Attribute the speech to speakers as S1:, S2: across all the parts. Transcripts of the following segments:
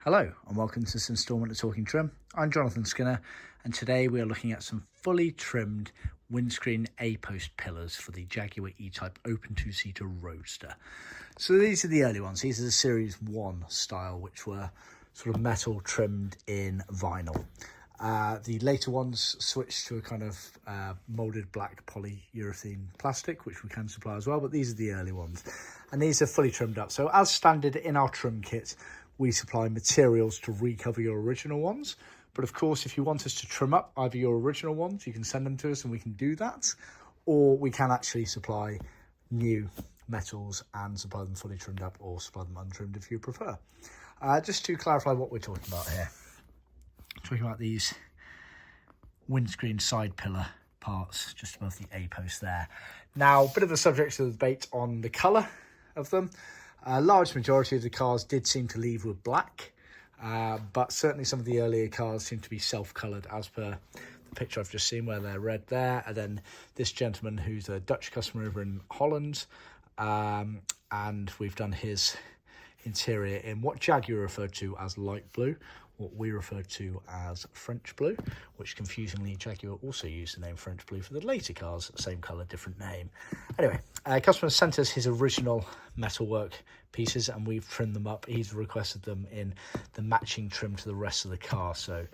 S1: Hello and welcome to this instalment of Talkin Trim. I'm Jonathan Skinner and today we are looking at some fully trimmed windscreen A-post pillars for the Jaguar E-Type open two-seater Roadster. So these are the early ones. These are the Series 1 style, which were sort of metal trimmed in vinyl. The later ones switched to a kind of moulded black polyurethane plastic, which we can supply as well, but these are the early ones. And these are fully trimmed up. So as standard in our trim kit, we supply materials to recover your original ones. But of course, if you want us to trim up either your original ones, you can send them to us and we can do that. Or we can actually supply new metals and supply them fully trimmed up or supply them untrimmed if you prefer. Just to clarify what we're talking about here. Talking about these windscreen side pillar parts just above the A-post there. Now, a bit of a subject of debate on the colour of them. A large majority of the cars did seem to leave with black, but certainly some of the earlier cars seem to be self-coloured as per the picture I've just seen where they're red there. And then this gentleman who's a Dutch customer over in Holland, and we've done his interior in what Jaguar referred to as light blue, what we refer to as French blue, which confusingly Jaguar also used the name French blue for the later cars, same colour, different name. Anyway, customer sent us his original metalwork pieces and we've trimmed them up. He's requested them in the matching trim to the rest of the car, so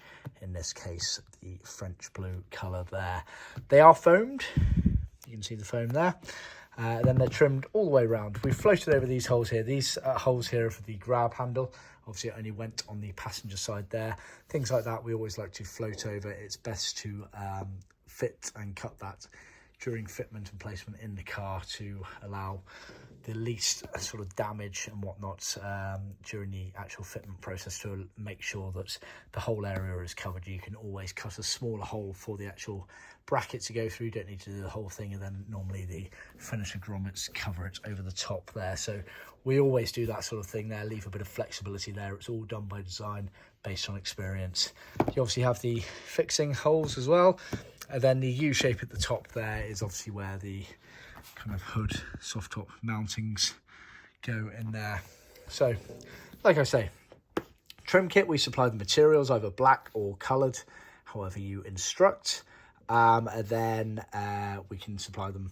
S1: in this case the French blue colour there. They are foamed, you can see the foam there. Then they're trimmed all the way around. We've floated over these holes here. These holes here are for the grab handle. Obviously it only went on the passenger side there. Things like that we always like to float over. It's best to fit and cut that during fitment and placement in the car to allow the least sort of damage and whatnot during the actual fitment process, to make sure that the whole area is covered. You can always cut a smaller hole for the actual bracket to go through. You don't need to do the whole thing, and then normally the finisher grommets cover it over the top there. So we always do that sort of thing there, leave a bit of flexibility there. It's all done by design based on experience. You obviously have the fixing holes as well, and then the U shape at the top there is obviously where the kind of hood soft top mountings go in there. So like I say, trim kit, we supply the materials either black or coloured, however you instruct. And then we can supply them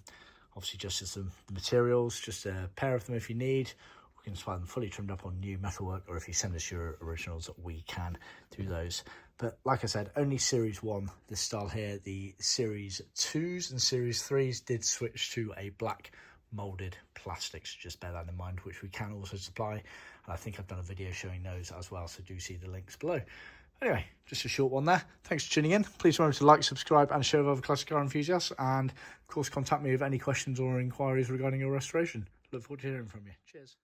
S1: obviously just as the materials, just a pair of them if you need. We can supply them fully trimmed up on new metalwork, or if you send us your originals, we can do those. But like I said, only Series 1, this style here. The Series 2s and Series 3s did switch to a black moulded plastic, so just bear that in mind, which we can also supply. And I think I've done a video showing those as well, so do see the links below. Anyway, just a short one there. Thanks for tuning in. Please remember to like, subscribe and share with other classic car enthusiasts. And of course, contact me with any questions or inquiries regarding your restoration. Look forward to hearing from you. Cheers.